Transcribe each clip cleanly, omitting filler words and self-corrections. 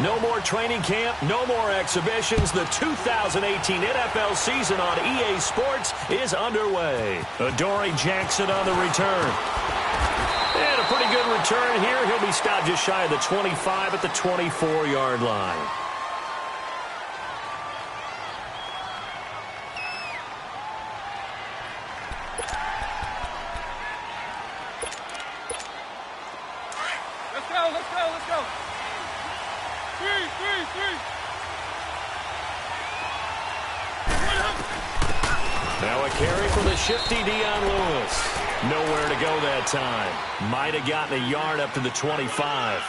No more training camp, no more exhibitions. The 2018 NFL season on EA Sports is underway. Adoree Jackson on the return. And a pretty good return here. He'll be stopped just shy of the 25 at the 24-yard line. Let's go. Three. Now a carry for the shifty Dion Lewis. Nowhere to go that time. Might have gotten a yard up to the 25.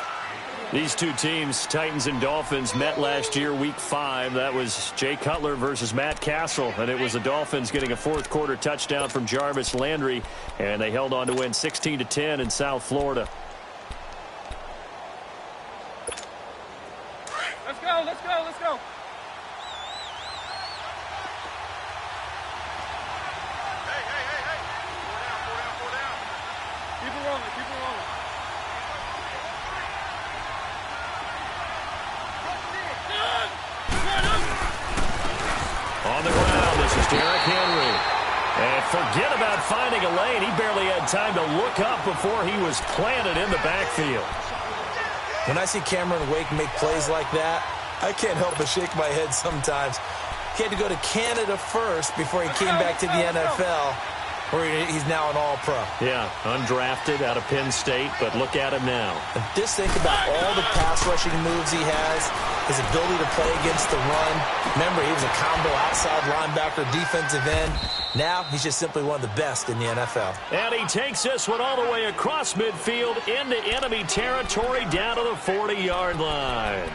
These two teams, Titans and Dolphins, met last year, Week 5. That was Jay Cutler versus Matt Castle, and it was the Dolphins getting a fourth-quarter touchdown from Jarvis Landry, and they held on to win 16-10 in South Florida. Let's go. Hey. Four down. Keep it rolling. On the ground, this is Derrick Henry. And forget about finding a lane. He barely had time to look up before he was planted in the backfield. When I see Cameron Wake make plays like that, I can't help but shake my head sometimes. He had to go to Canada first before he came back to the NFL, where he's now an all-pro. Yeah, undrafted out of Penn State, but look at him now. And just think about all the pass-rushing moves he has, his ability to play against the run. Remember, he was a combo outside linebacker, defensive end. Now he's just simply one of the best in the NFL. And he takes this one all the way across midfield into enemy territory down to the 40-yard line.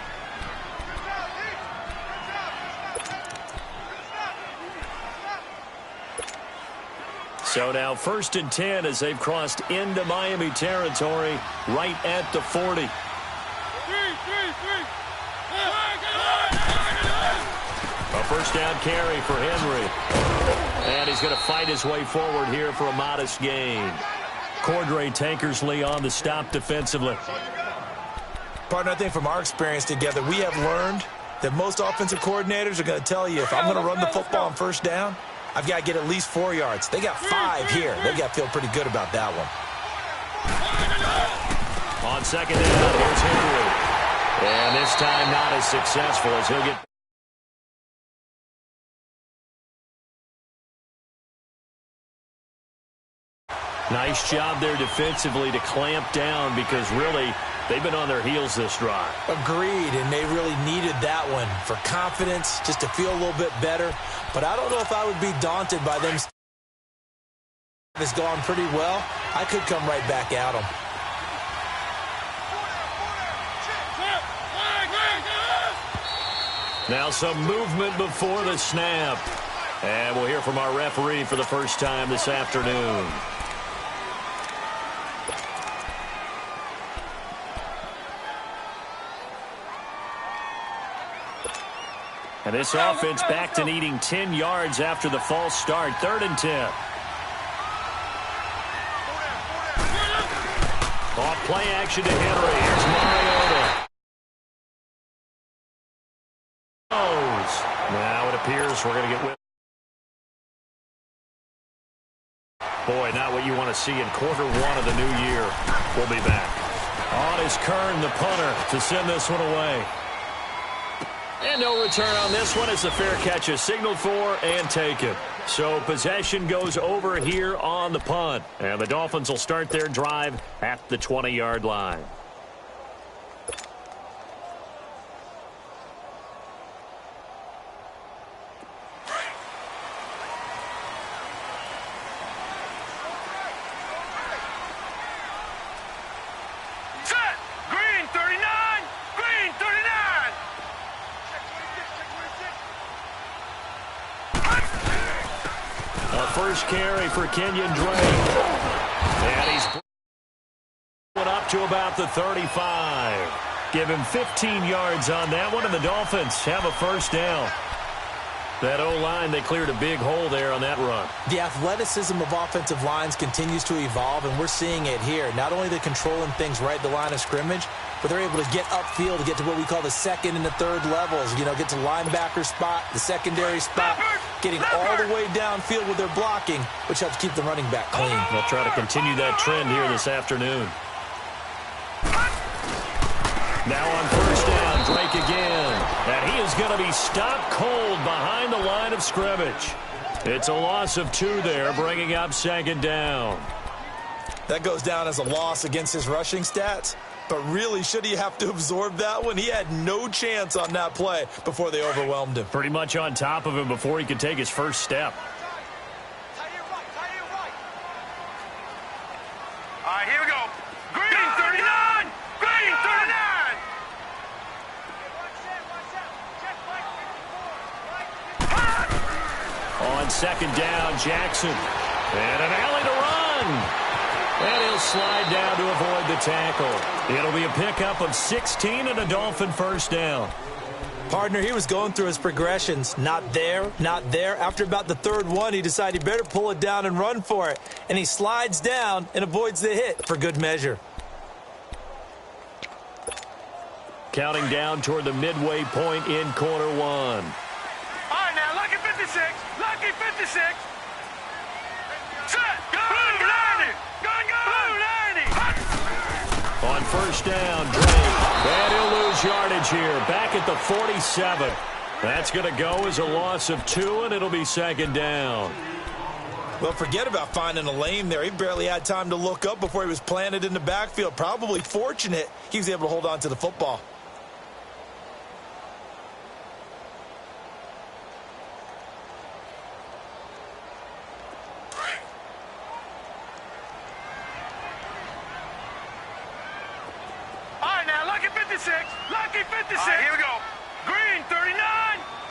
So now 1st and 10 as they've crossed into Miami territory right at the 40. A first down carry for Henry. And he's going to fight his way forward here for a modest gain. Cordray Tankersley on the stop defensively. Partner, I think from our experience together, we have learned that most offensive coordinators are going to tell you, if I'm going to run the football on first down, I've got to get at least 4 yards. They got 5 here. They got to feel pretty good about that one. On second down, here's Henry. And this time not as successful as he'll get. Nice job there defensively to clamp down because really they've been on their heels this drive. Agreed, and they really needed that one for confidence, just to feel a little bit better. But I don't know if I would be daunted by them. It's gone pretty well. I could come right back at them. Now some movement before the snap. And we'll hear from our referee for the first time this afternoon. And this offense back to needing 10 yards after the false start. 3rd and 10. Off play action to Henry. Here's Mariota. Now it appears we're going to get with. Boy, not what you want to see in quarter 1 of the new year. We'll be back. On is Kern, the punter, to send this one away. And no return on this one as the fair catch is signaled for and taken. So possession goes over here on the punt. And the Dolphins will start their drive at the 20-yard line. First carry for Kenyon Drake. And he's put up to about the 35. Give him 15 yards on that one, and the Dolphins have a first down. That O-line, they cleared a big hole there on that run. The athleticism of offensive lines continues to evolve, and we're seeing it here. Not only they're controlling things right at the line of scrimmage, but they're able to get upfield to get to what we call the second and the third levels. You know, get to linebacker spot, the secondary spot, getting all the way downfield with their blocking, which helps keep the running back clean. They'll try to continue that trend here this afternoon. Now on first down, Drake again. And he is going to be stopped cold behind the line of scrimmage. It's a loss of 2 there, bringing up second down. That goes down as a loss against his rushing stats. But really, should he have to absorb that one? He had no chance on that play before they overwhelmed him. Pretty much on top of him before he could take his first step. All right, here we go. Green 39! Green 39! On second down, Jackson. And an alley to run. And he'll slide down to avoid the tackle. It'll be a pickup of 16 and a Dolphin first down. Partner, he was going through his progressions. Not there, not there. After about the third one, he decided he better pull it down and run for it. And he slides down and avoids the hit for good measure. Counting down toward the midway point in quarter 1. All right, now, lucky 56. Lucky 56. Set. Blue 90. Blue 90. On first down, Drake. And he'll lose yardage here. Back at the 47. That's going to go as a loss of 2, and it'll be second down. Well, forget about finding a lane there. He barely had time to look up before he was planted in the backfield. Probably fortunate he was able to hold on to the football. Lucky 56. All right, here we go. Green 39.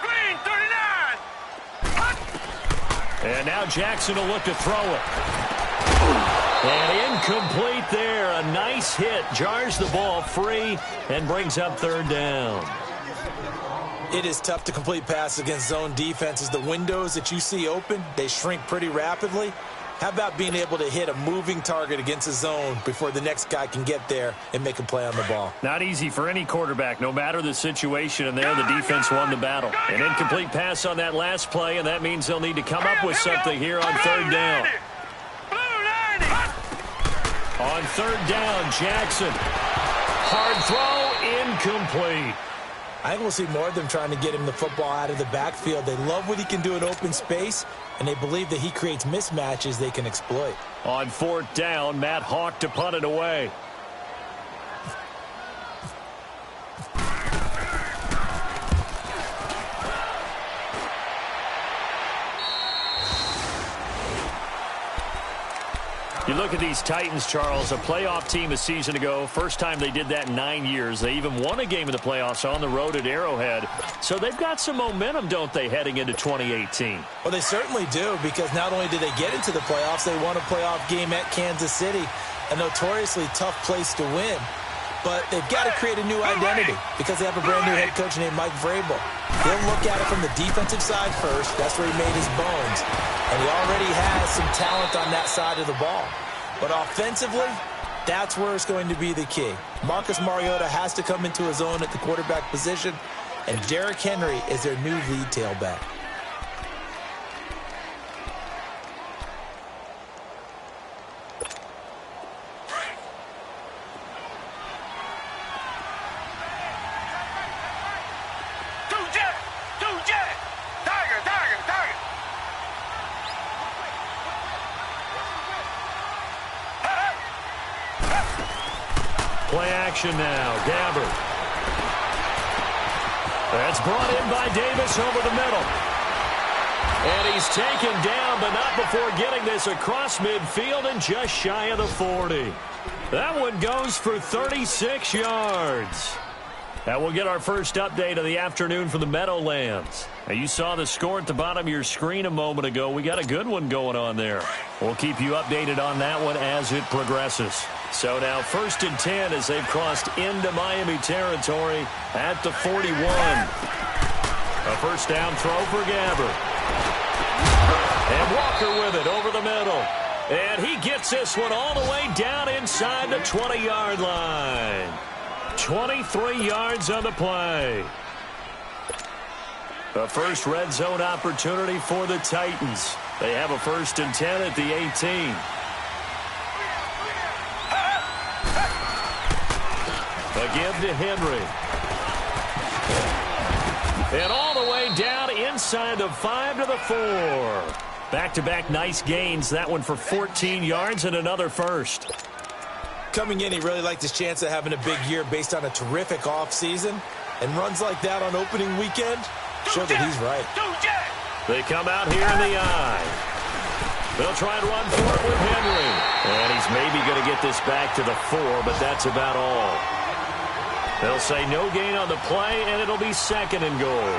Green 39. And now Jackson will look to throw it. And incomplete there. A nice hit. Jars the ball free and brings up third down. It is tough to complete passes against zone defenses. The windows that you see open, they shrink pretty rapidly. How about being able to hit a moving target against a zone before the next guy can get there and make a play on the ball? Not easy for any quarterback, no matter the situation, and there the defense won the battle. An incomplete pass on that last play, and that means they'll need to come up with something here on third down. On third down, Jackson. Hard throw, incomplete. I think we'll see more of them trying to get him the football out of the backfield. They love what he can do in open space, and they believe that he creates mismatches they can exploit. On fourth down, Matt Hawk to punt it away. You look at these Titans, Charles, a playoff team a season ago. First time they did that in 9 years. They even won a game in the playoffs on the road at Arrowhead. So they've got some momentum, don't they, heading into 2018? Well, they certainly do, because not only did they get into the playoffs, they won a playoff game at Kansas City, a notoriously tough place to win. But they've got to create a new identity because they have a brand new head coach named Mike Vrabel. He'll look at it from the defensive side first. That's where he made his bones. And he already has some talent on that side of the ball. But offensively, that's where it's going to be the key. Marcus Mariota has to come into his own at the quarterback position, and Derrick Henry is their new lead tailback. Play action now. Gabbert. That's brought in by Davis over the middle. And he's taken down, but not before getting this across midfield and just shy of the 40. That one goes for 36 yards. Now we'll get our first update of the afternoon from the Meadowlands. Now you saw the score at the bottom of your screen a moment ago. We got a good one going on there. We'll keep you updated on that one as it progresses. So now 1st and 10 as they've crossed into Miami territory at the 41. A first down throw for Gabbert. And Walker with it over the middle. And he gets this one all the way down inside the 20-yard line. 23 yards on the play. The first red zone opportunity for the Titans. They have a 1st and 10 at the 18. A give to Henry. And all the way down inside the 5 to the 4. Back-to-back nice gains. That one for 14 yards and another first. Coming in, he really liked his chance of having a big year based on a terrific offseason. And runs like that on opening weekend show that he's right. They come out here in the eye. They'll try and run for it with Henry. And he's maybe going to get this back to the 4, but that's about all. They'll say no gain on the play, and it'll be 2nd and goal.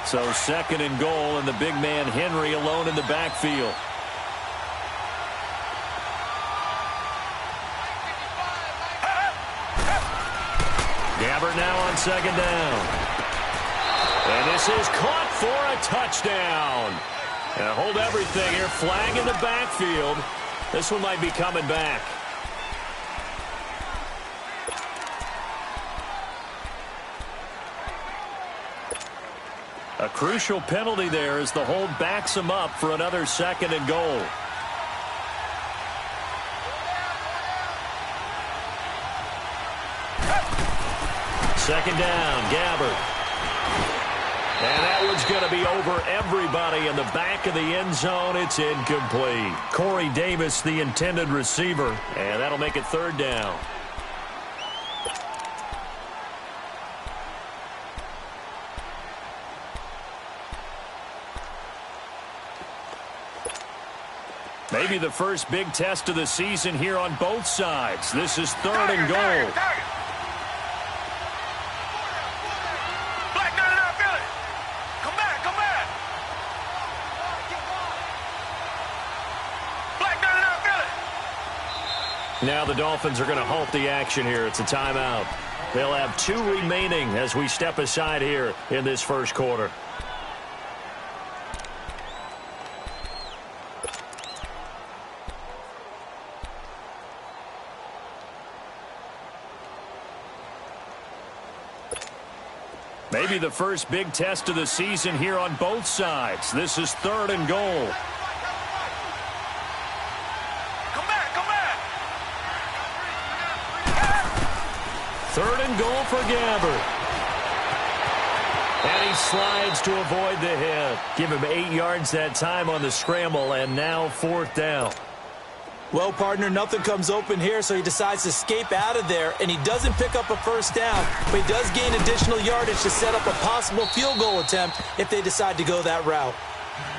So 2nd and goal, and the big man Henry alone in the backfield. Gabbert now on 2nd down. And this is caught for a touchdown. And hold everything here. Flag in the backfield. This one might be coming back. A crucial penalty there as the hold backs him up for another 2nd and goal. Second down, Gabbert. And that one's going to be over everybody in the back of the end zone. It's incomplete. Corey Davis, the intended receiver, and that'll make it 3rd down. Maybe the first big test of the season here on both sides. This is 3rd and goal. Now the Dolphins are going to halt the action here. It's a timeout. They'll have 2 remaining as we step aside here in this first quarter. Maybe the first big test of the season here on both sides. This is 3rd and goal. Third and goal for Gabbert. And he slides to avoid the hit. Give him 8 yards that time on the scramble, and now 4th down. Well, partner, nothing comes open here, so he decides to escape out of there, and he doesn't pick up a first down, but he does gain additional yardage to set up a possible field goal attempt if they decide to go that route.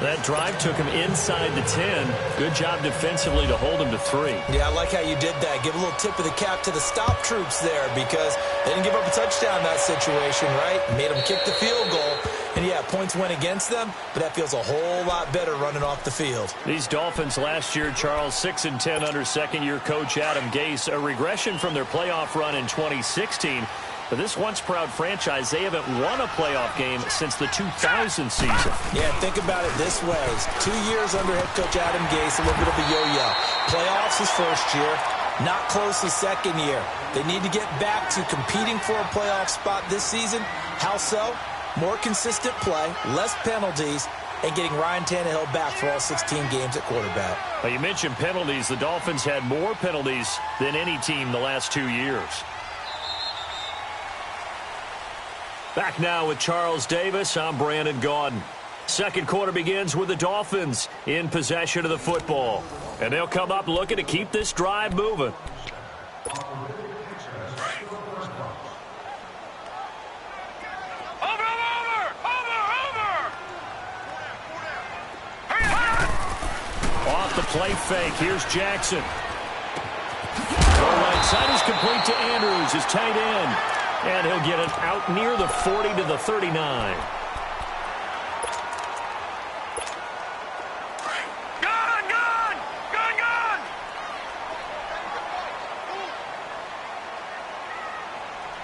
That drive took him inside the 10. Good job defensively to hold him to 3. Yeah, I like how you did that. Give a little tip of the cap to the stop troops there because they didn't give up a touchdown in that situation, right? Made them kick the field goal. And, yeah, points went against them, but that feels a whole lot better running off the field. These Dolphins last year, Charles, 6-10 under second-year coach Adam Gase, a regression from their playoff run in 2016. But this once-proud franchise, they haven't won a playoff game since the 2000 season. Yeah, think about it this way. 2 years under head coach Adam Gase, a little bit of a yo-yo. Playoffs his first year, not close his second year. They need to get back to competing for a playoff spot this season. How so? More consistent play, less penalties, and getting Ryan Tannehill back for all 16 games at quarterback. Well, you mentioned penalties. The Dolphins had more penalties than any team the last 2 years. Back now with Charles Davis. I'm Brandon Gaudin. Second quarter begins with the Dolphins in possession of the football. And they'll come up looking to keep this drive moving. Off the play fake. Here's Jackson. The right side is complete to Andrews, his tight end. And he'll get it out near the 40 to the 39.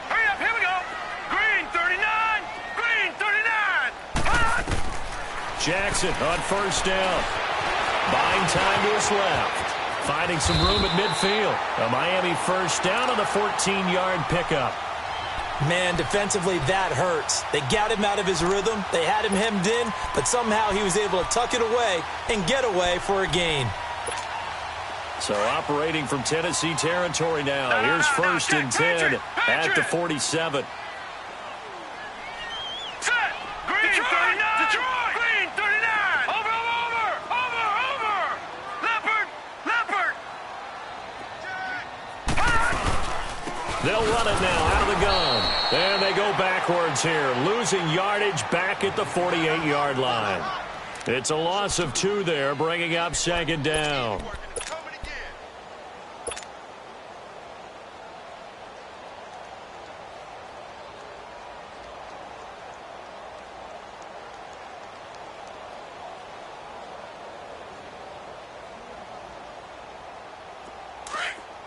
Hurry up, here we go. Green, Jackson on first down. Buying time to his left. Finding some room at midfield. A Miami first down on the 14-yard pickup. Man, defensively, that hurts. They got him out of his rhythm. They had him hemmed in, but somehow he was able to tuck it away and get away for a gain. So operating from Tennessee territory now. Here's first and 10 at the 47. Set. Green, 39. Detroit. Green, 39. Over. Leopard. They'll run it now out of the gun. And they go backwards here, losing yardage back at the 48-yard line. It's a loss of 2 there, bringing up second down.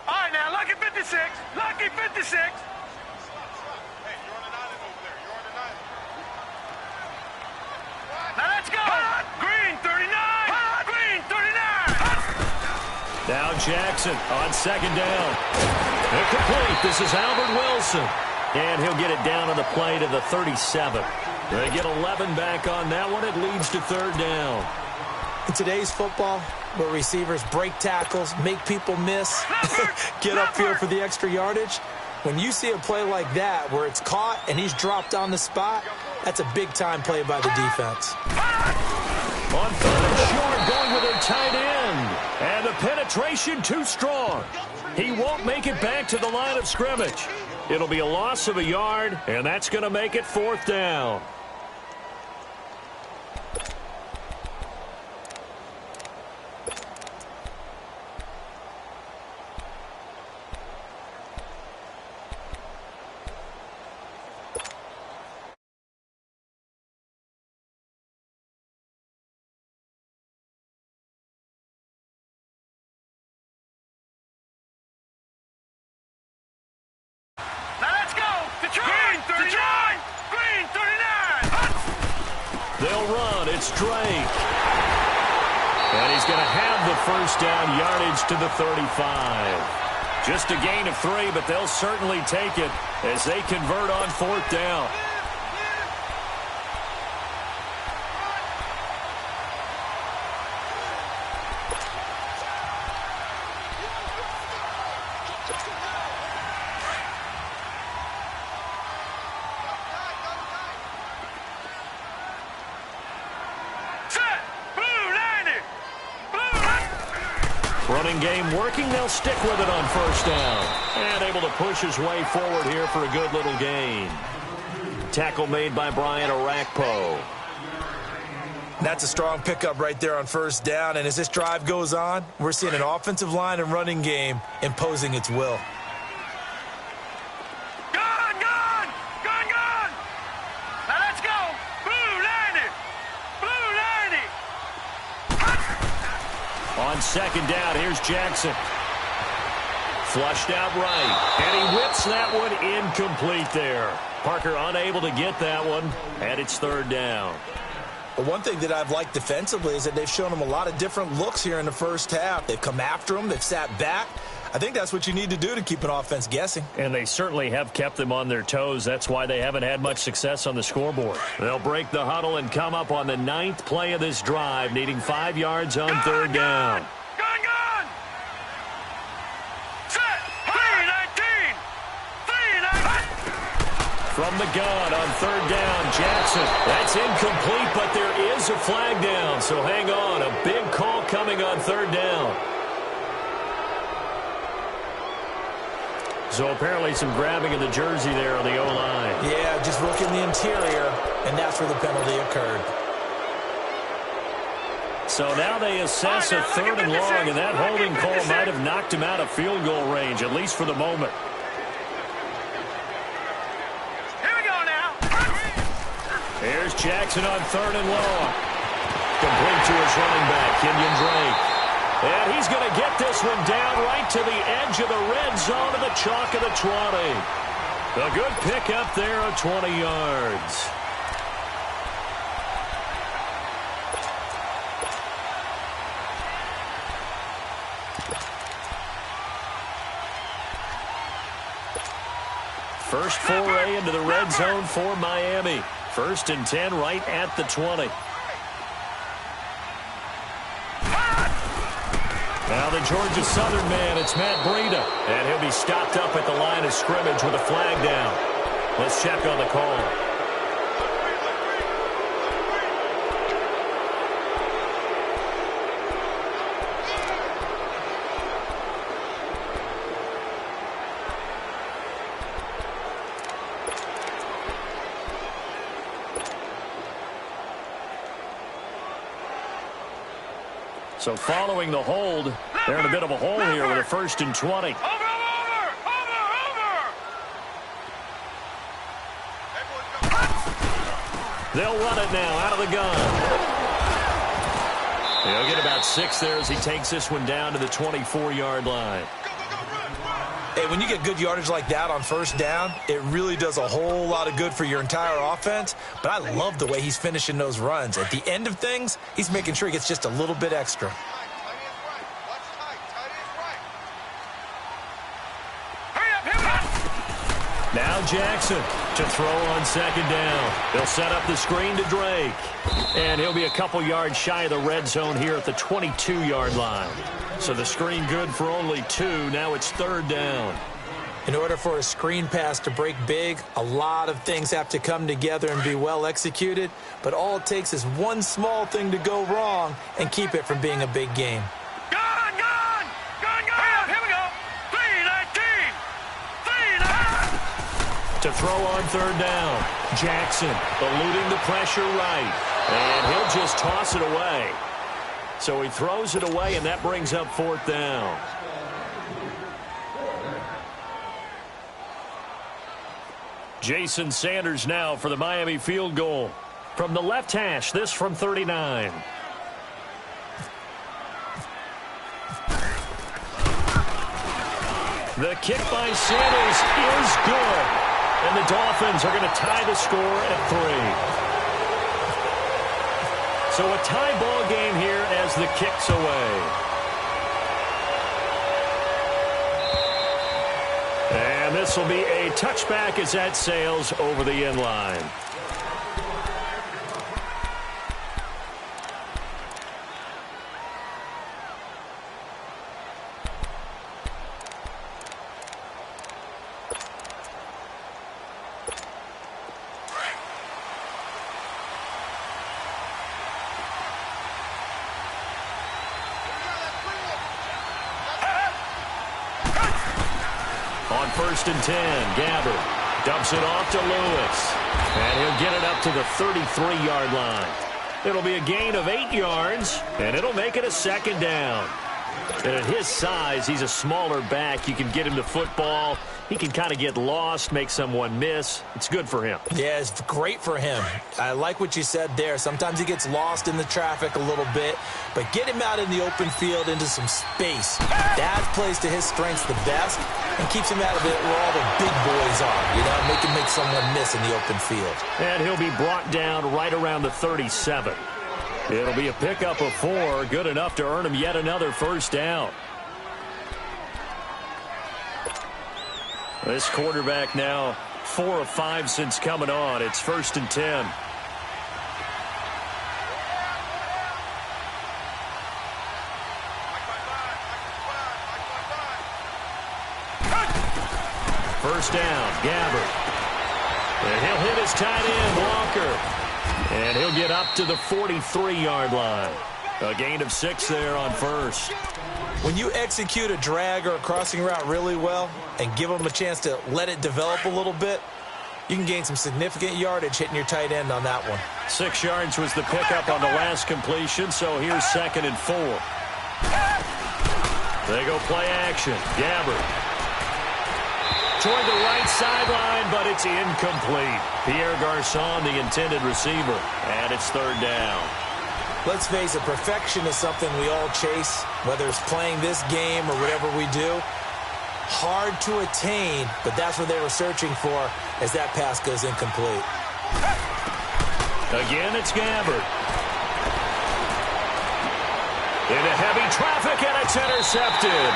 All right, now, lucky 56. Lucky 56. Now let's go. Green, 39. Green, 39. Now Jackson on second down. Incomplete. This is Albert Wilson. And he'll get it down to the play to the 37. They get 11 back on that one. It leads to third down. In today's football, where receivers break tackles, make people miss, get upfield for the extra yardage, when you see a play like that where it's caught and he's dropped on the spot, that's a big-time play by the defense. On third and short, going with their tight end. And the penetration too strong. He won't make it back to the line of scrimmage. It'll be a loss of a yard, and that's going to make it fourth down. They'll run. It's Drake. And he's going to have the first down yardage to the 35. Just a gain of 3, but they'll certainly take it as they convert on fourth down. Running game working. They'll stick with it on first down. And able to push his way forward here for a good little gain. Tackle made by Brian Arakpo. That's a strong pickup right there on first down. And as this drive goes on, we're seeing an offensive line and running game imposing its will. On second down, here's Jackson. Flushed out right. And he whips that one incomplete there. Parker unable to get that one. And it's third down. But one thing that I've liked defensively is that they've shown him a lot of different looks here in the first half. They've come after him. They've sat back. I think that's what you need to do to keep an offense guessing. And they certainly have kept them on their toes. That's why they haven't had much success on the scoreboard. They'll break the huddle and come up on the 9th play of this drive, needing 5 yards on third down. Gun! Set! 3-19! From the gun on third down, Jackson. That's incomplete, but there is a flag down. So hang on. A big call coming on third down. So apparently some grabbing of the jersey there on the O-line. Yeah, just look in the interior, and that's where the penalty occurred. So now they assess a third and long, and that holding call might have knocked him out of field goal range, at least for the moment. Here we go now. Here's Jackson on third and long. Complete to his running back, Kenyon Drake. And he's going to get this one down right to the edge of the red zone of the chalk of the 20. A good pick up there of 20 yards. First foray into the red zone for Miami. 1st and 10 right at the 20. Now the Georgia Southern man, it's Matt Breida. And he'll be stopped up at the line of scrimmage with a flag down. Let's check on the call. So following the hold, they're in a bit of a hole here with a 1st and 20. Over! They'll run it now out of the gun. He'll get about 6 there as he takes this one down to the 24-yard line. Hey, when you get good yardage like that on 1st down, it really does a whole lot of good for your entire offense. But I love the way he's finishing those runs. At the end of things, he's making sure he gets just a little bit extra. Now Jackson to throw on 2nd down. They'll set up the screen to Drake. And he'll be a couple yards shy of the red zone here at the 22-yard line. So the screen good for only 2. Now it's 3rd down. In order for a screen pass to break big, a lot of things have to come together and be well executed. But all it takes is one small thing to go wrong and keep it from being a big game. Here we go. 3-19. To throw on 3rd down. Jackson eluding the pressure right. And he'll just toss it away. So he throws it away, and that brings up 4th down. Jason Sanders now for the Miami field goal. From the left hash, this from 39. The kick by Sanders is good. And the Dolphins are going to tie the score at 3. So a tie ball game here as the kick's away. And this will be a touchback as that sails over the end line. On 1st and 10, Gabbard dumps it off to Lewis. And he'll get it up to the 33-yard line. It'll be a gain of 8 yards, and it'll make it a 2nd down. And at his size, he's a smaller back. You can get him to football. He can kind of get lost, make someone miss. It's good for him. Yeah, it's great for him. I like what you said there. Sometimes he gets lost in the traffic a little bit, but get him out in the open field into some space. That plays to his strengths the best and keeps him out of it where all the big boys are, you know, make him make someone miss in the open field. And he'll be brought down right around the 37. It'll be a pickup of 4, good enough to earn him yet another 1st down. This quarterback now 4 of 5 since coming on. It's 1st and 10. First down, Gabbard. And he'll hit his tight end, Walker. And he'll get up to the 43-yard line. A gain of 6 there on 1st. When you execute a drag or a crossing route really well and give them a chance to let it develop a little bit, you can gain some significant yardage hitting your tight end on that one. 6 yards was the pickup on the last completion, so here's 2nd and 4. They go play action. Gabbard. Toward the right sideline, but it's incomplete. Pierre Garçon, the intended receiver, and it's 3rd down. Let's face it, perfection is something we all chase, whether it's playing this game or whatever we do. Hard to attain, but that's what they were searching for as that pass goes incomplete. Again, it's Gabbard. Into heavy traffic, and it's intercepted.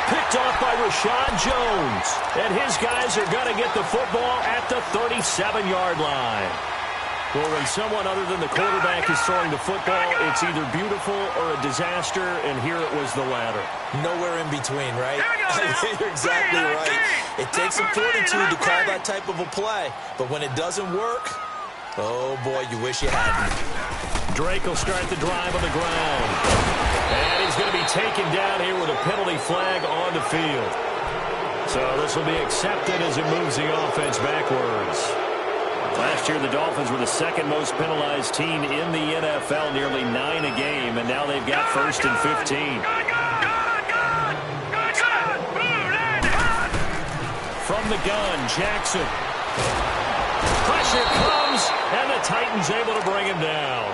Picked off by Rashad Jones. And his guys are going to get the football at the 37-yard line. Well, when someone other than the quarterback is throwing the football, it's either beautiful or a disaster, and here it was the latter. Nowhere in between, right? You're exactly right. It takes some fortitude to call that type of a play, but when it doesn't work, oh, boy, you wish you hadn't. Drake will start the drive on the ground. And he's going to be taken down here with a penalty flag on the field. So this will be accepted as it moves the offense backwards. Last year, the Dolphins were the second most penalized team in the NFL, nearly 9 a game, and now they've got 1st and 15. From the gun, Jackson. Pressure comes, and the Titans able to bring him down.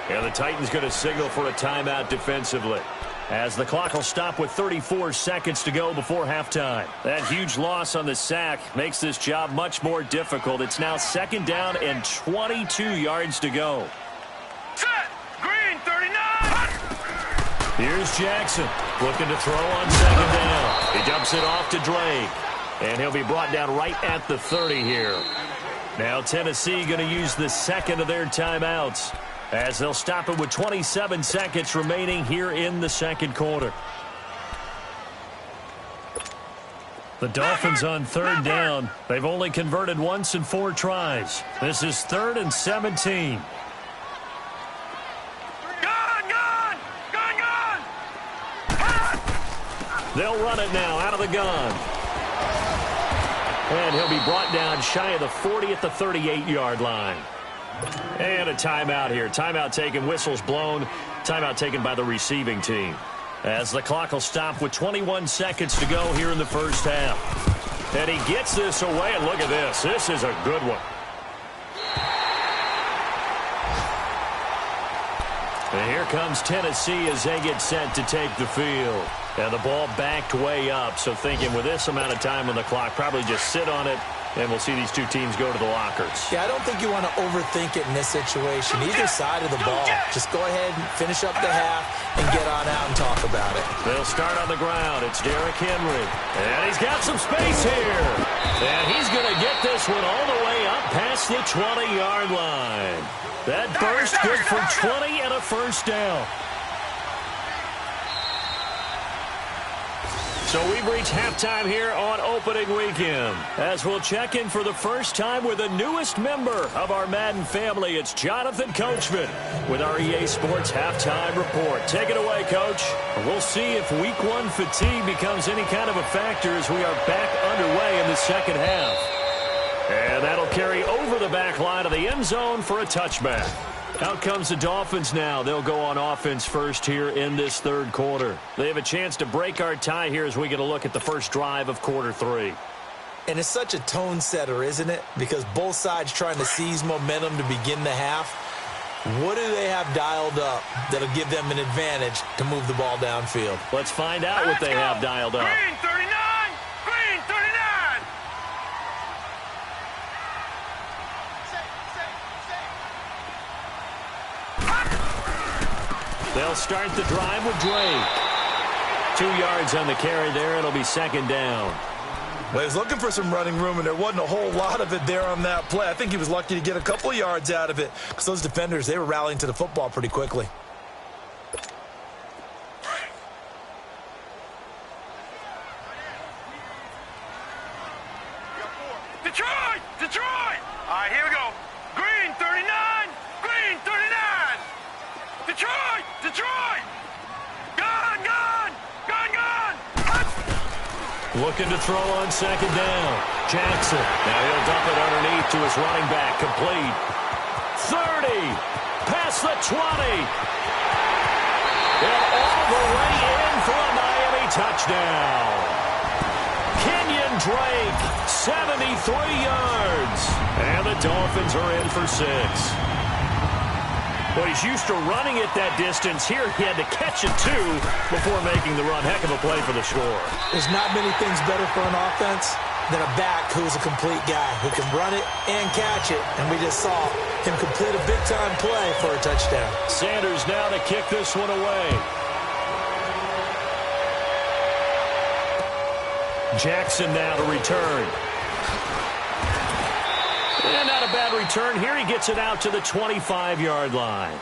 And the Titans going to signal for a timeout defensively, as the clock will stop with 34 seconds to go before halftime. That huge loss on the sack makes this job much more difficult. It's now 2nd down and 22 yards to go. Set. Green, 39. Here's Jackson looking to throw on 2nd down. He dumps it off to Drake, and he'll be brought down right at the 30 here. Now Tennessee going to use the 2nd of their timeouts, as they'll stop it with 27 seconds remaining here in the 2nd quarter. The Dolphins on 3rd down. They've only converted once in 4 tries. This is 3rd and 17. Gun! They'll run it now out of the gun. And he'll be brought down shy of the 40 at the 38-yard line. And a timeout here. Timeout taken, whistles blown. Timeout taken by the receiving team, as the clock will stop with 21 seconds to go here in the first half. And he gets this away, and look at this. This is a good one. And here comes Tennessee as they get set to take the field. And the ball backed way up, so thinking with this amount of time on the clock, probably just sit on it, and we'll see these two teams go to the lockers. Yeah, I don't think you want to overthink it in this situation. Either side of the ball. Just go ahead and finish up the half and get on out and talk about it. They'll start on the ground. It's Derrick Henry. And he's got some space here. And he's going to get this one all the way up past the 20-yard line. That burst good for 20 and a first down. So we've reached halftime here on opening weekend, as we'll check in for the first time with the newest member of our Madden family. It's Jonathan Coachman with our EA Sports Halftime Report. Take it away, Coach. We'll see if Week 1 fatigue becomes any kind of a factor as we are back underway in the second half. And that'll carry over the back line of the end zone for a touchback. Out comes the Dolphins now. They'll go on offense first here in this 3rd quarter. They have a chance to break our tie here as we get a look at the first drive of quarter 3. And it's such a tone setter, isn't it? Because both sides trying to seize momentum to begin the half. What do they have dialed up that'll give them an advantage to move the ball downfield? Let's find out what they have dialed up. Green, 39. Green, 39. They'll start the drive with Drake. 2 yards on the carry there. It'll be 2nd down. Well, he was looking for some running room, and there wasn't a whole lot of it there on that play. I think he was lucky to get a couple of yards out of it, because those defenders, they were rallying to the football pretty quickly. Detroit! Detroit! All right, here we go. Green, 39. Green, 39. Detroit! Detroit! Gun! Looking to throw on 2nd down. Jackson. Now he'll dump it underneath to his running back. Complete. 30. Past the 20. And all the way in for a Miami touchdown. Kenyon Drake, 73 yards. And the Dolphins are in for 6. Well, he's used to running it that distance. Here he had to catch it, too, before making the run. Heck of a play for the score. There's not many things better for an offense than a back who's a complete guy who can run it and catch it. And we just saw him complete a big-time play for a touchdown. Sanders now to kick this one away. Jackson now to return. And not a bad return here. He gets it out to the 25-yard line.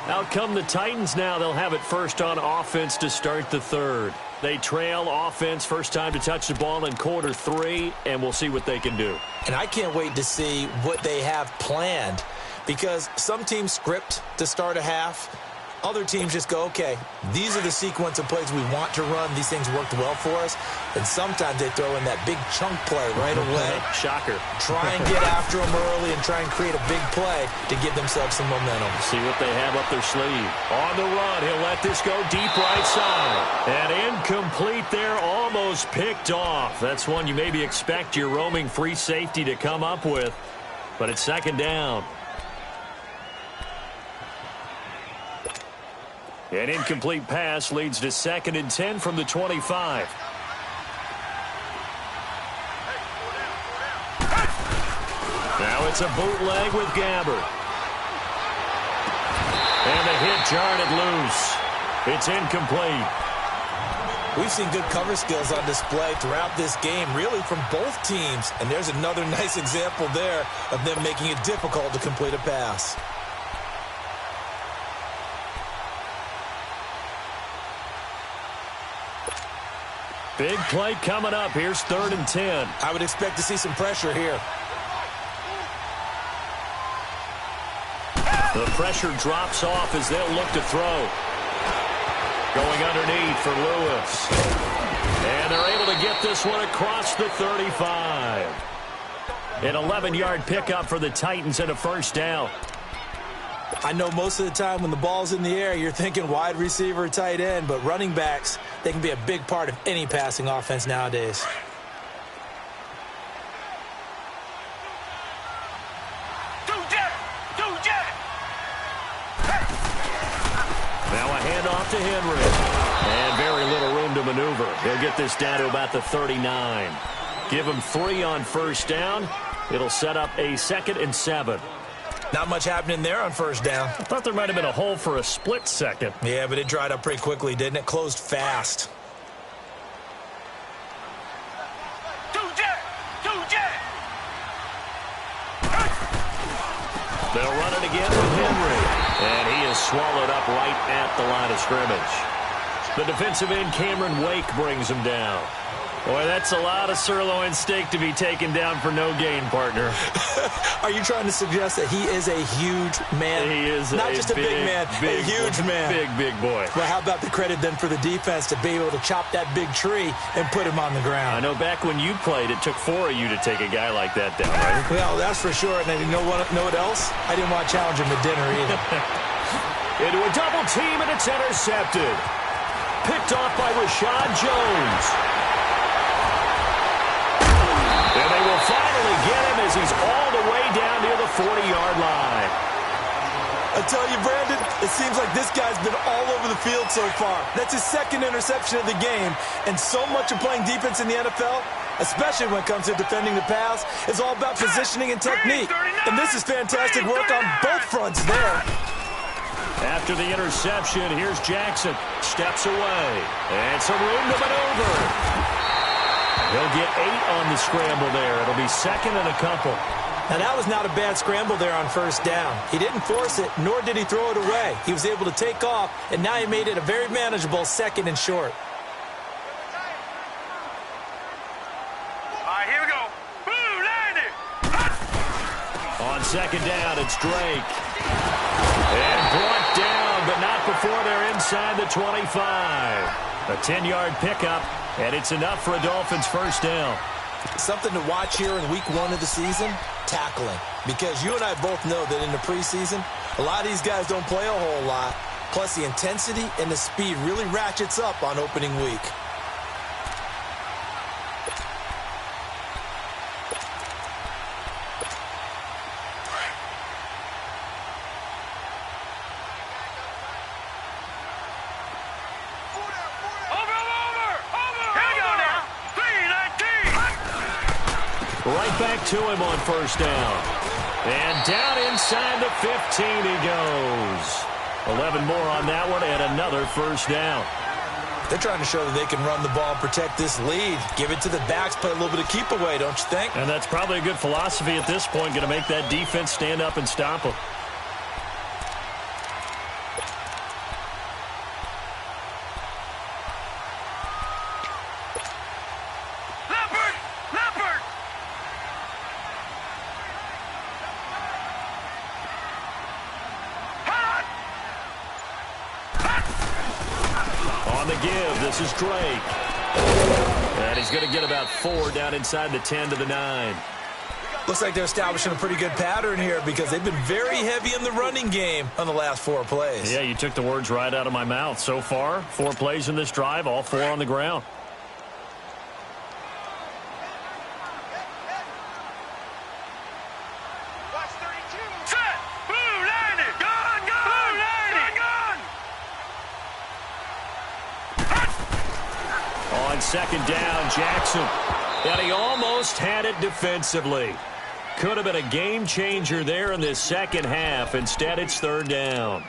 Out come the Titans now. They'll have it first on offense to start the third. They trail offense, first time to touch the ball in quarter 3, and we'll see what they can do. And I can't wait to see what they have planned, because some teams script to start a half. Other teams just go, okay, these are the sequence of plays we want to run. These things worked well for us. And sometimes they throw in that big chunk play right away. Shocker. Try and get after them early and try and create a big play to give themselves some momentum. See what they have up their sleeve. On the run, he'll let this go deep right side. And incomplete there, almost picked off. That's one you maybe expect your roaming free safety to come up with. But it's second down. An incomplete pass leads to 2nd and 10 from the 25. Now it's a bootleg with Gabbert. And the hit jarred it loose. It's incomplete. We've seen good cover skills on display throughout this game, really from both teams. And there's another nice example there of them making it difficult to complete a pass. Big play coming up. Here's 3rd and 10. I would expect to see some pressure here. The pressure drops off as they'll look to throw. Going underneath for Lewis. And they're able to get this one across the 35. An 11-yard pickup for the Titans and a first down. I know most of the time when the ball's in the air, you're thinking wide receiver, tight end, but running backs, they can be a big part of any passing offense nowadays. Now a handoff to Henry. And very little room to maneuver. He'll get this down to about the 39. Give him 3 on first down. It'll set up a 2nd and 7. Not much happening there on first down. I thought there might have been a hole for a split second. Yeah, but it dried up pretty quickly, didn't it? Closed fast. They'll run it again with Henry. And he is swallowed up right at the line of scrimmage. The defensive end, Cameron Wake, brings him down. Boy, that's a lot of sirloin steak to be taken down for no gain, partner. Are you trying to suggest that he is a huge man? He is not just a big man, a huge man. Big boy. Well, how about the credit then for the defense to be able to chop that big tree and put him on the ground? I know back when you played, it took 4 of you to take a guy like that down, right? Well, that's for sure. And you know what else? I didn't want to challenge him to dinner either. Into a double team, and it's intercepted. Picked off by Rashad Jones. And they will finally get him as he's all the way down near the 40-yard line. I tell you, Brandon, it seems like this guy's been all over the field so far. That's his 2nd interception of the game. And so much of playing defense in the NFL, especially when it comes to defending the pass, is all about positioning and technique. And this is fantastic work on both fronts there. After the interception, here's Jackson. Steps away. And some room to maneuver. He'll get 8 on the scramble there. It'll be 2nd and a couple. Now, that was not a bad scramble there on first down. He didn't force it, nor did he throw it away. He was able to take off, and now he made it a very manageable 2nd and short. All right, here we go. Boom, landed. On 2nd down, it's Drake. And brought down, but not before they're inside the 25. A 10-yard pickup, and it's enough for a Dolphins first down. Something to watch here in week 1 of the season, tackling. Because you and I both know that in the preseason, a lot of these guys don't play a whole lot. Plus, the intensity and the speed really ratchets up on opening week. Right back to him on first down. And down inside the 15 he goes. 11 more on that one and another first down. They're trying to show that they can run the ball and protect this lead. Give it to the backs, play a little bit of keep away, don't you think? And that's probably a good philosophy at this point, going to make that defense stand up and stop them. On the give, this is Drake. And he's going to get about 4 down inside the 10 to the 9. Looks like they're establishing a pretty good pattern here because they've been very heavy in the running game on the last 4 plays. Yeah, you took the words right out of my mouth. So far, 4 plays in this drive, all 4 on the ground. On second down, Jackson. And he almost had it defensively. Could have been a game changer there in this second half. Instead, it's third down.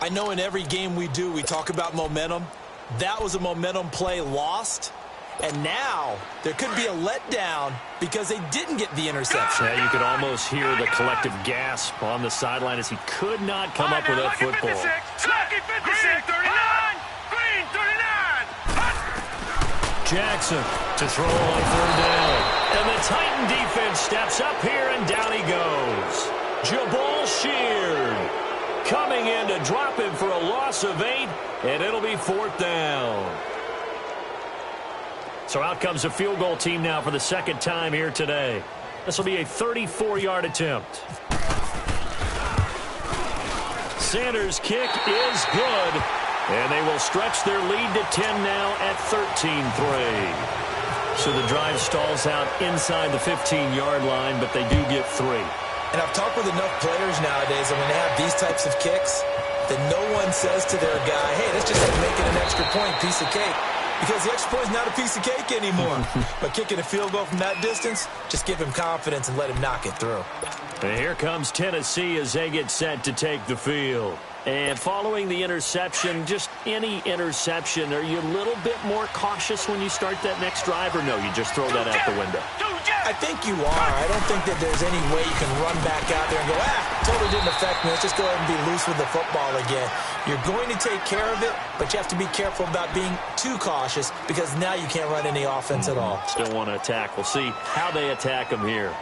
I know in every game we do, we talk about momentum. That was a momentum play lost. And now there could be a letdown because they didn't get the interception. Yeah, you could almost hear the collective gasp on the sideline as he could not come up with that football. Lucky 56, 39, Green 39. Jackson to throw on third down. And the Titan defense steps up here, and down he goes. Jabal Sheard coming in to drop him for a loss of 8, and it'll be 4th down. So out comes the field goal team now for the second time here today. This will be a 34-yard attempt. Sanders' kick is good. And they will stretch their lead to 10 now at 13-3. So the drive stalls out inside the 15-yard line, but they do get 3. And I've talked with enough players nowadays, and when they have these types of kicks, that no one says to their guy, hey, that's just like making an extra point, piece of cake. Because the extra point is not a piece of cake anymore. But kicking a field goal from that distance, just give him confidence and let him knock it through. And here comes Tennessee as they get set to take the field. And following the interception, just any interception, are you a little bit more cautious when you start that next drive, or no, you just throw that out the window? I think you are. I don't think that there's any way you can run back out there and go, totally didn't affect me. Let's just go ahead and be loose with the football again. You're going to take care of it, but you have to be careful about being too cautious because now you can't run any offense at all. Still want to attack. We'll see how they attack them here.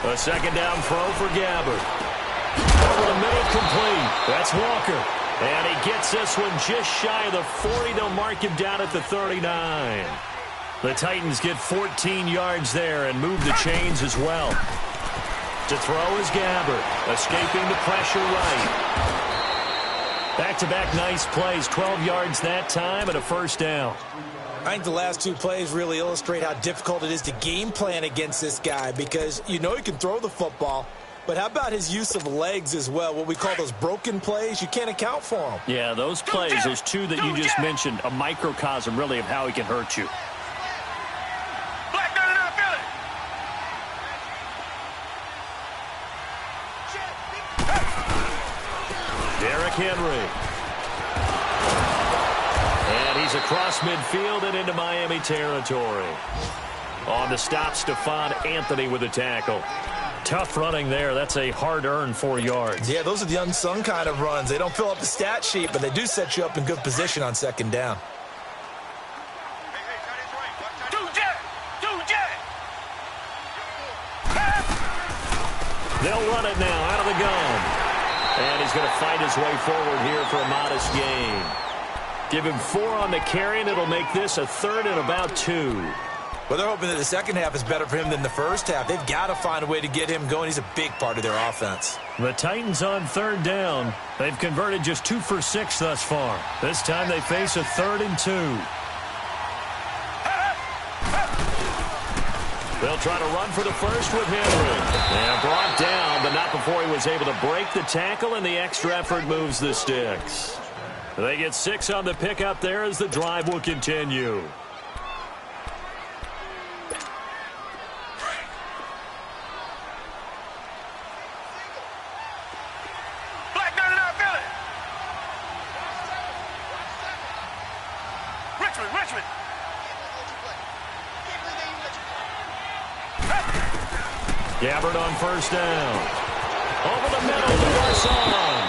A second down throw for Gabbard. Over the middle, complete. That's Walker. And he gets this one just shy of the 40. They'll mark him down at the 39. The Titans get 14 yards there and move the chains as well. To throw is Gabbard. Escaping the pressure right. Back-to-back nice plays. 12 yards that time and a first down. I think the last 2 plays really illustrate how difficult it is to game plan against this guy because you know he can throw the football, but how about his use of legs as well? What we call those broken plays, you can't account for them. Yeah, those plays, those 2 that you just mentioned, a microcosm really of how he can hurt you. Black 99, feel it. Derrick Henry. He's across midfield and into Miami territory. On the stop, Stephon Anthony with a tackle. Tough running there. That's a hard-earned 4 yards. Yeah, those are the unsung kind of runs. They don't fill up the stat sheet, but they do set you up in good position on second down. They'll run it now out of the gun. And he's going to fight his way forward here for a modest gain. Give him 4 on the carry, and it'll make this a 3rd and about 2. Well, they're hoping that the second half is better for him than the first half. They've got to find a way to get him going. He's a big part of their offense. The Titans on 3rd down. They've converted just 2 for 6 thus far. This time they face a 3rd and 2. They'll try to run for the first with Henry. And brought down, but not before he was able to break the tackle, and the extra effort moves the sticks. They get 6 on the pickup there as the drive will continue. Freshman. Gabbard on first down. Over the middle to Garcon.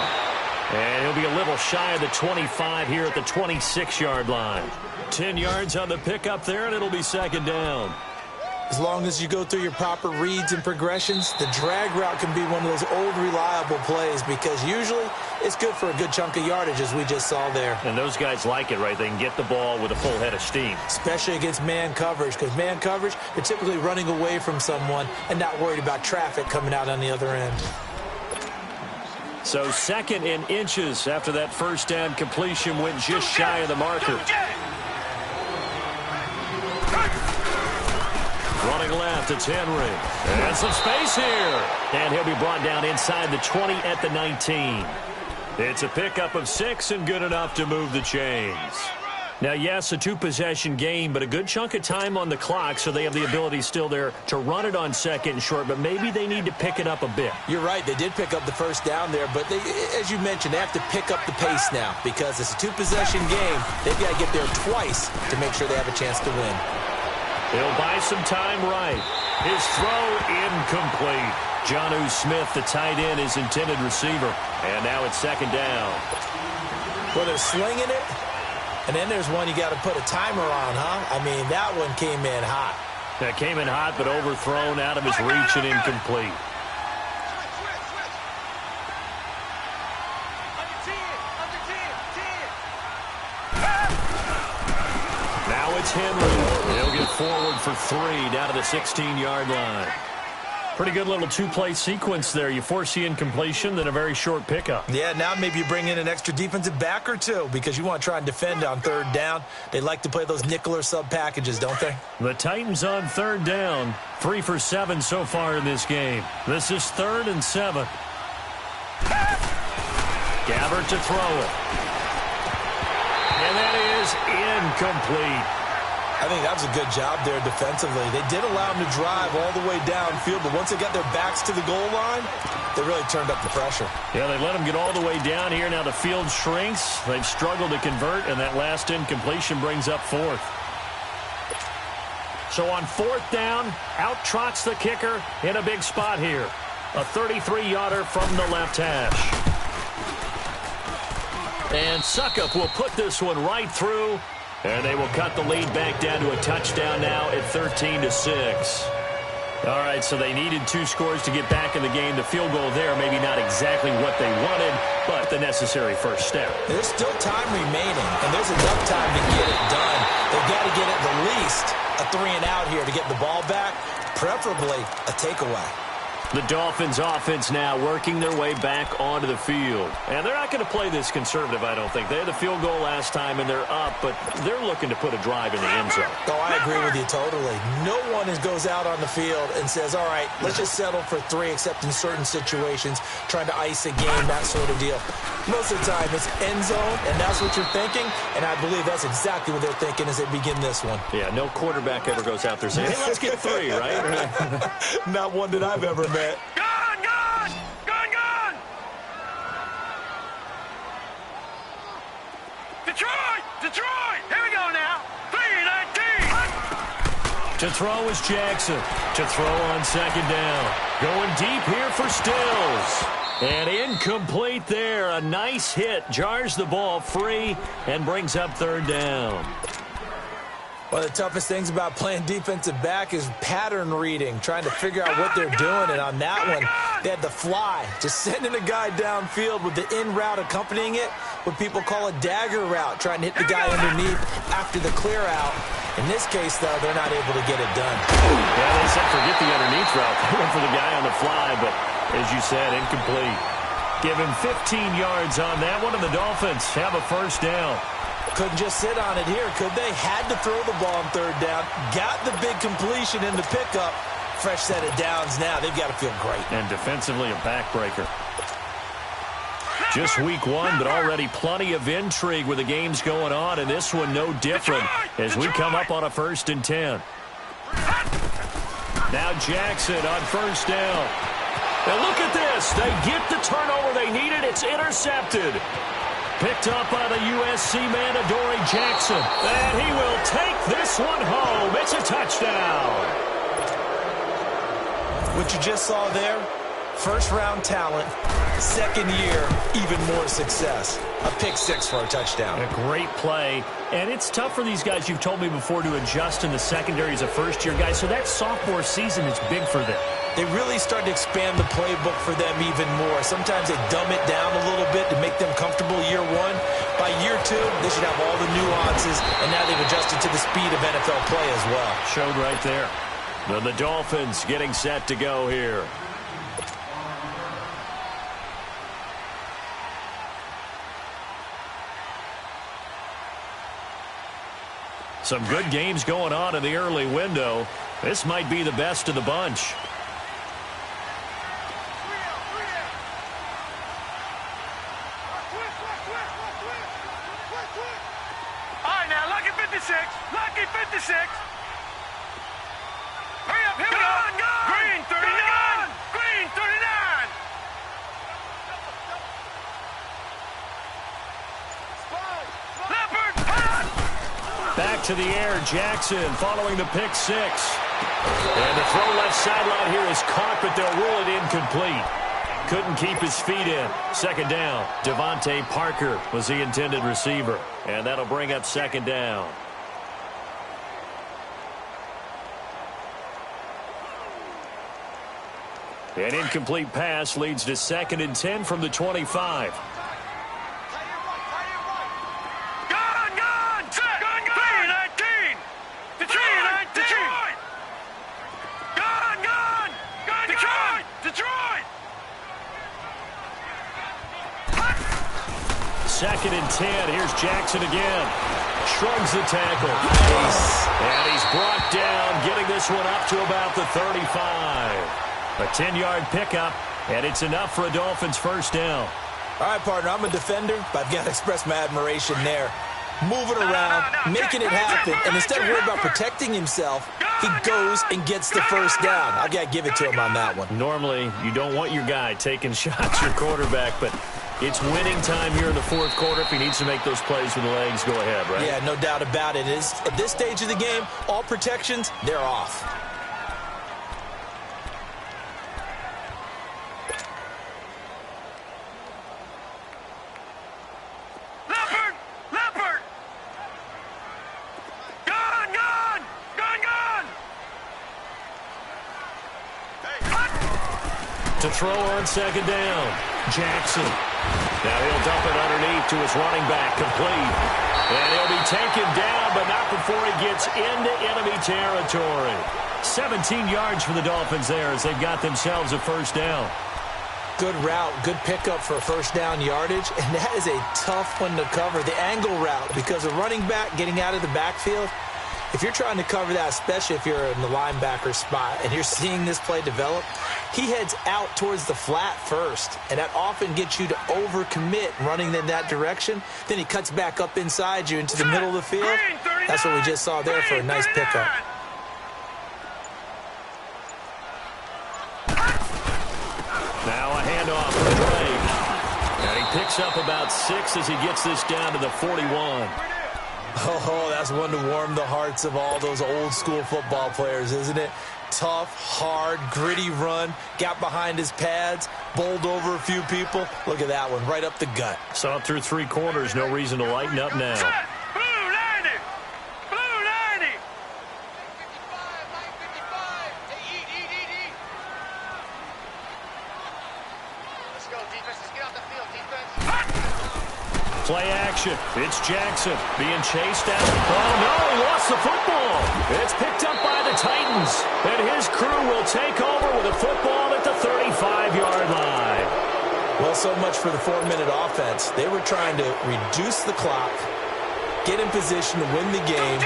And he'll be a little shy of the 25 here at the 26-yard line. 10 yards on the pickup there, and it'll be second down. As long as you go through your proper reads and progressions, the drag route can be one of those old reliable plays because usually it's good for a good chunk of yardage, as we just saw there. And those guys like it, right? They can get the ball with a full head of steam. Especially against man coverage, because man coverage, you're typically running away from someone and not worried about traffic coming out on the other end. So second in inches after that first down completion went just shy of the marker. Running left, it's Henry. And some space here. And he'll be brought down inside the 20 at the 19. It's a pickup of 6 and good enough to move the chains. Now, yes, a two-possession game, but a good chunk of time on the clock, so they have the ability still there to run it on second and short, but maybe they need to pick it up a bit. You're right. They did pick up the first down there, but they, as you mentioned, they have to pick up the pace now because it's a two-possession game. They've got to get there twice to make sure they have a chance to win. He'll buy some time right. His throw incomplete. Jonnu Smith, the tight end, his intended receiver. And now it's second down. Well, they're slinging it. And then there's one you got to put a timer on, huh? I mean, that one came in hot. That came in hot, but overthrown out of his reach and incomplete. Now it's Henry. He'll get forward for 3 down to the 16-yard line. Pretty good little two-play sequence there. You force the incompletion, then a very short pickup. Yeah, now maybe you bring in an extra defensive back or two because you want to try and defend on third down. They like to play those nickel or sub packages, don't they? The Titans on third down. 3 for 7 so far in this game. This is 3rd and 7. Gabbard to throw it. And that is incomplete. I think that was a good job there defensively. They did allow them to drive all the way downfield, but once they got their backs to the goal line, they really turned up the pressure. Yeah, they let them get all the way down here. Now the field shrinks. They've struggled to convert, and that last incompletion brings up 4th. So on 4th down, out trots the kicker in a big spot here. A 33-yarder from the left hash. And Suckup will put this one right through. And they will cut the lead back down to a touchdown now at 13-6. All right, so they needed 2 scores to get back in the game. The field goal there, maybe not exactly what they wanted, but the necessary first step. There's still time remaining, and there's enough time to get it done. They've got to get at the least a 3-and-out here to get the ball back, preferably a takeaway. The Dolphins offense now working their way back onto the field. And they're not going to play this conservative, I don't think. They had the field goal last time, and they're up, but they're looking to put a drive in the end zone. Oh, I agree with you totally. No one goes out on the field and says, all right, let's just settle for 3, except in certain situations, trying to ice a game, that sort of deal. Most of the time, it's end zone, and that's what you're thinking, and I believe that's exactly what they're thinking as they begin this one. Yeah, no quarterback ever goes out there saying, hey, let's get 3, right? Not one that I've ever met. Gone, gone! Gone, gone! Detroit! Detroit! Here we go now. 3-19! To throw is Jackson. To throw on second down. Going deep here for Stills. And incomplete there. A nice hit. Jars the ball free and brings up 3rd down. One of the toughest things about playing defensive back is pattern reading, trying to figure out what they're doing. And on that one, they had the fly, just sending a guy downfield with the in route accompanying it, what people call a dagger route, trying to hit the guy underneath after the clear out. In this case, though, they're not able to get it done. Yeah, they said forget the underneath route. They went for the guy on the fly, but as you said, incomplete. Give him 15 yards on that one, and the Dolphins have a first down. Couldn't just sit on it here, could they? Had to throw the ball on 3rd down. Got the big completion in the pickup. Fresh set of downs now. They've got to feel great. And defensively, a backbreaker. Just week 1, but already plenty of intrigue with the games going on, and this one no different as we come up on a 1st and 10. Now Jackson on first down. And look at this. They get the turnover they needed. It's intercepted. Picked up by the USC man, Adoree Jackson. And he will take this one home. It's a touchdown. What you just saw there, first-round talent, second year, even more success. A pick six for a touchdown. A great play. And it's tough for these guys, you've told me before, to adjust in the secondary as a first-year guy. So that sophomore season is big for them. They really start to expand the playbook for them even more. Sometimes they dumb it down a little bit to make them comfortable year one. By year two, they should have all the nuances, and now they've adjusted to the speed of NFL play as well. Showed right there. Then the Dolphins getting set to go here. Some good games going on in the early window. This might be the best of the bunch. All right, now, lucky 56. Lucky 56. Hurry up, here we go. Green 39. Green 39. Leopard, Back to the air, Jackson following the pick six. And the throw left sideline here is caught, but they'll rule it incomplete. Couldn't keep his feet in. Second down. Devontae Parker was the intended receiver. And that'll bring up second down. An incomplete pass leads to 2nd and 10 from the 25. Second and 10. Here's Jackson again. Shrugs the tackle. Nice. And he's brought down, getting this one up to about the 35. A 10-yard pickup, and it's enough for a Dolphins first down. All right, partner, I'm a defender, but I've got to express my admiration there. Moving around, making it happen, and instead of worrying about protecting himself, he goes and gets the first down. I've got to give it to him on that one. Normally, you don't want your guy taking shots, your quarterback, but it's winning time here in the fourth quarter. If he needs to make those plays with the legs, go ahead, right? Yeah, no doubt about it. At this stage of the game, all protections, they're off. To throw on second down. Jackson. Now he'll dump it underneath to his running back. Complete. And he'll be taken down, but not before he gets into enemy territory. 17 yards for the Dolphins there as they've got themselves a first down. Good route, good pickup for first down yardage, and that is a tough one to cover. The angle route, because a running back getting out of the backfield, if you're trying to cover that, especially if you're in the linebacker spot and you're seeing this play develop, he heads out towards the flat first, and that often gets you to overcommit running in that direction. Then he cuts back up inside you into the middle of the field. That's what we just saw there for a nice pickup. Now a handoff for Drake. And he picks up about 6 as he gets this down to the 41. Oh, that's one to warm the hearts of all those old-school football players, isn't it? Tough, hard, gritty run, got behind his pads, bowled over a few people. Look at that one, right up the gut. Saw it through 3 quarters, no reason to lighten up now. Blue 90! Blue 90! Let's go, defense. Let's get off the field, defense. Play action. It's Jackson being chased down. Oh, no, he lost the football. It's picked up by the Titans. And his crew will take over with a football at the 35-yard line. Well, so much for the 4-minute offense. They were trying to reduce the clock, get in position to win the game,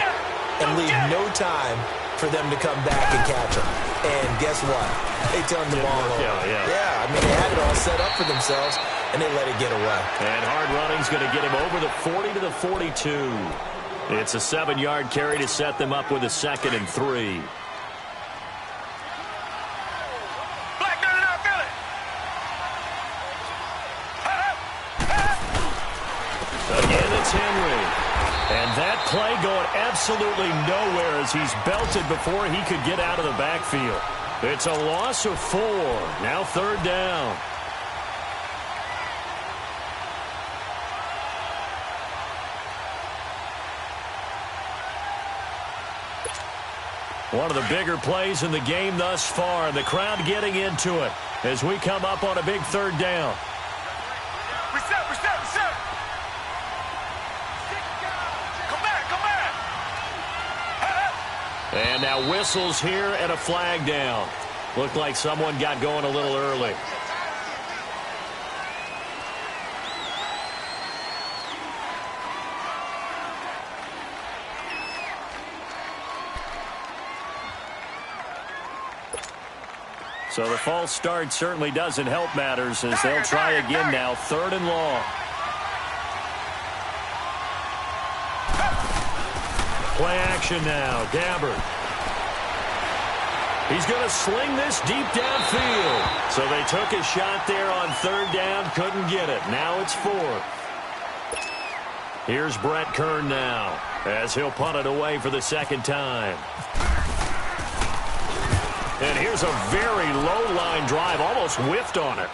and leave no time for them to come back and catch them. And guess what? They turned the ball over. Yeah, I mean, they had it all set up for themselves, and they let it get away. And hard running's going to get him over the 40 to the 42. It's a 7-yard carry to set them up with a 2nd and 3. Henry. And that play going absolutely nowhere as he's belted before he could get out of the backfield. It's a loss of 4. Now 3rd down. One of the bigger plays in the game thus far, and the crowd getting into it as we come up on a big 3rd down. Reset, reset, reset. Come back, come back. And now whistles here and a flag down. Looked like someone got going a little early. So the false start certainly doesn't help matters as they'll try again now. 3rd and long. Play action now. Gabbard. He's going to sling this deep downfield. So they took a shot there on 3rd down. Couldn't get it. Now it's 4th. Here's Brett Kern now as he'll punt it away for the 2nd time. And here's a very low line drive, almost whiffed on it.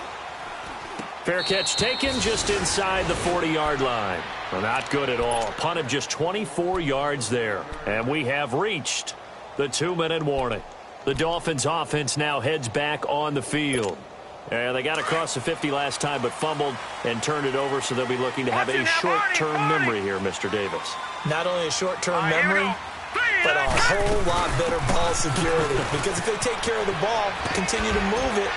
Fair catch taken just inside the 40-yard line. Well, not good at all. A punt of just 24 yards there. And we have reached the 2-minute warning. The Dolphins offense now heads back on the field. And they got across the 50 last time but fumbled and turned it over, so they'll be looking to have a short-term memory here, Mr. Davis. Not only a short-term memory, but a whole lot better ball security. Because if they take care of the ball, continue to move it,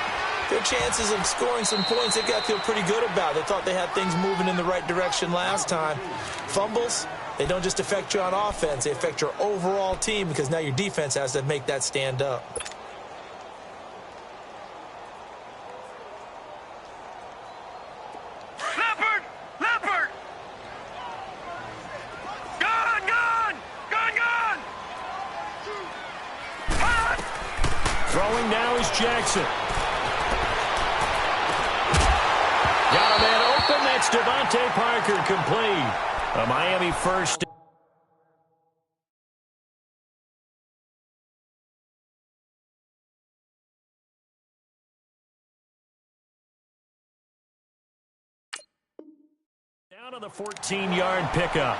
their chances of scoring some points, they've got to feel pretty good about. They thought they had things moving in the right direction last time. Fumbles, they don't just affect you on offense. They affect your overall team because now your defense has to make that stand up. Throwing now is Jackson. Got a man open. That's Devontae Parker complete. A Miami first. Down on the 14-yard pickup.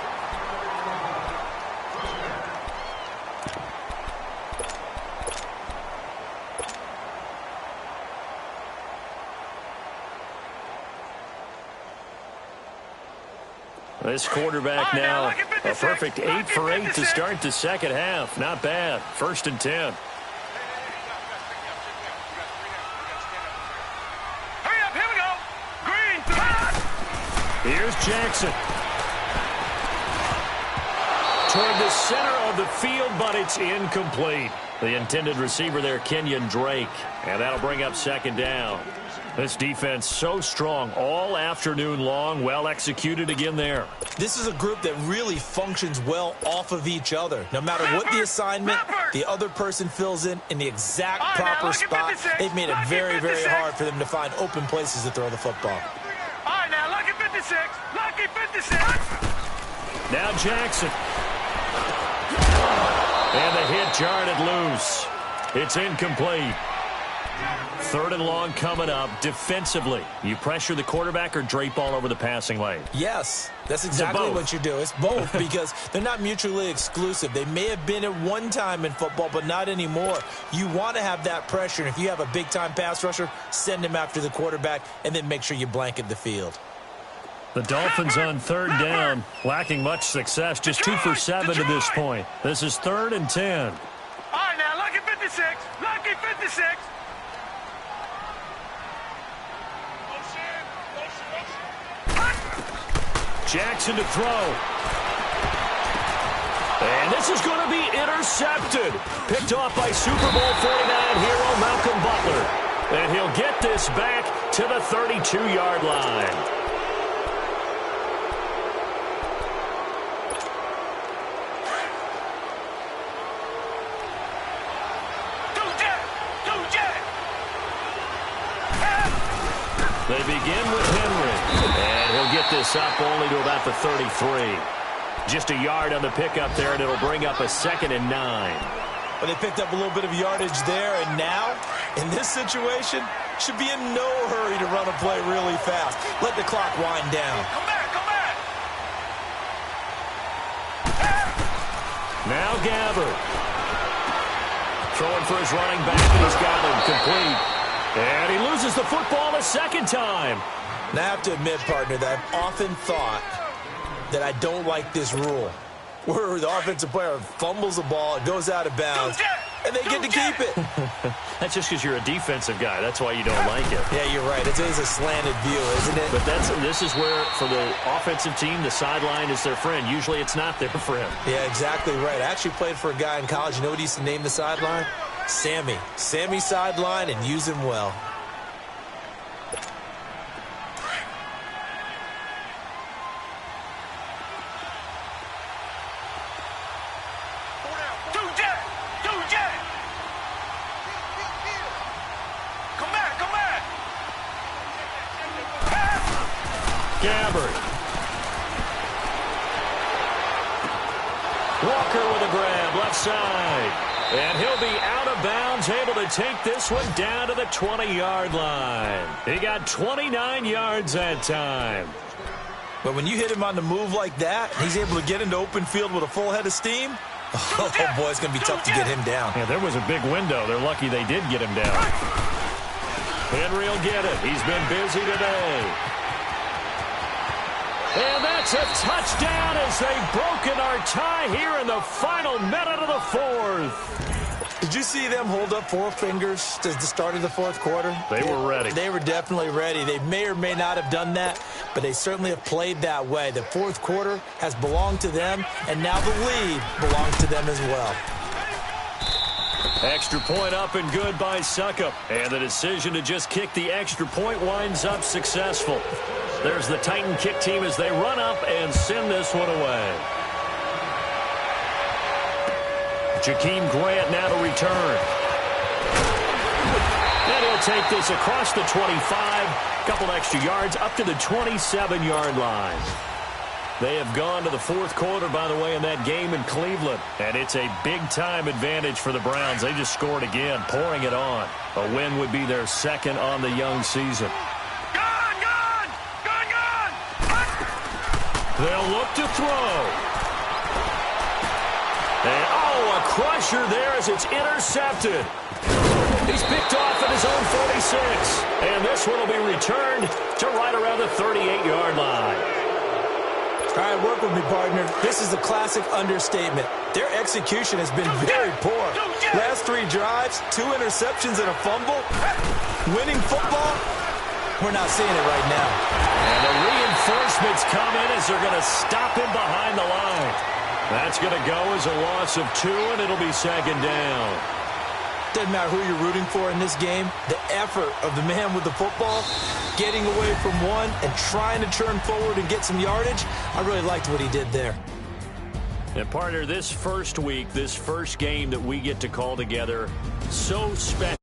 This quarterback now a perfect 8 for 8 to start the 2nd half. Not bad. 1st and 10. Hurry up, here we go. Green. Here's Jackson. Toward the center of the field, but it's incomplete. The intended receiver there, Kenyon Drake. And that'll bring up 2nd down. This defense so strong all afternoon long. Well executed again there. This is a group that really functions well off of each other. No matter what the assignment, the other person fills in the exact proper spot. They've made it very, very hard for them to find open places to throw the football. All right, now, lucky 56. Lucky 56. Now Jackson. And the hit jarred it loose. It's incomplete. 3rd and long coming up. Defensively, you pressure the quarterback or drape all over the passing lane? Yes, that's exactly what you do. It's both because they're not mutually exclusive. They may have been at one time in football, but not anymore. You want to have that pressure, and if you have a big-time pass rusher, send him after the quarterback, and then make sure you blanket the field. The Dolphins on 3rd down, lacking much success, just 2 for 7 to this point. This is 3rd and 10. All right, now, lucky 56. Lucky 56. Jackson to throw. And this is going to be intercepted. Picked off by Super Bowl 49 hero Malcolm Butler. And he'll get this back to the 32-yard line. They begin with Henry. And he'll get this up only to about the 33. Just a yard on the pickup there, and it'll bring up a 2nd and 9. But they picked up a little bit of yardage there, and now, in this situation, should be in no hurry to run a play really fast. Let the clock wind down. Come back, come back. Now Gabbard. Throwing for his running back, and he's got him complete. And he loses the football a 2nd time. Now, I have to admit, partner, that I've often thought that I don't like this rule, where the offensive player fumbles the ball, it goes out of bounds, and they get to keep it. That's just because you're a defensive guy. That's why you don't like it. Yeah, you're right. It's a slanted view, isn't it? But this is where, for the offensive team, the sideline is their friend. Usually it's not there for him. Yeah, exactly right. I actually played for a guy in college. You know what he used to name the sideline? Sammy. Sammy sideline, and use him well. Gabbard. Walker with a grab, left side. And he'll be out of bounds, able to take this one down to the 20-yard line. He got 29 yards that time. But when you hit him on the move like that, he's able to get into open field with a full head of steam, oh, boy, it's going to be tough to get him down. Yeah, there was a big window. They're lucky they did get him down. Henry will get it. He's been busy today. And that's a touchdown as they've broken our tie here in the final minute of the 4th. Did you see them hold up 4 fingers at the start of the 4th quarter? They were ready. They were definitely ready. They may or may not have done that, but they certainly have played that way. The 4th quarter has belonged to them, and now the lead belongs to them as well. Extra point up and good by Suckup. And the decision to just kick the extra point winds up successful. There's the Titan kick team as they run up and send this one away. Jakeem Grant now to return. And he'll take this across the 25. Couple extra yards up to the 27-yard line. They have gone to the 4th quarter, by the way, in that game in Cleveland. And it's a big-time advantage for the Browns. They just scored again, pouring it on. A win would be their 2nd on the young season. They'll look to throw. And, a crusher there as it's intercepted. He's picked off at his own 46. And this one will be returned to right around the 38-yard line. All right, work with me, partner. This is a classic understatement. Their execution has been very poor. Last 3 drives, 2 interceptions and a fumble. Winning football, we're not seeing it right now. And the reinforcements come in as they're going to stop him behind the line. That's going to go as a loss of 2, and it'll be 2nd down. Doesn't matter who you're rooting for in this game. The effort of the man with the football, getting away from one and trying to turn forward and get some yardage, I really liked what he did there. And, partner, this first week, this first game that we get to call together, so special.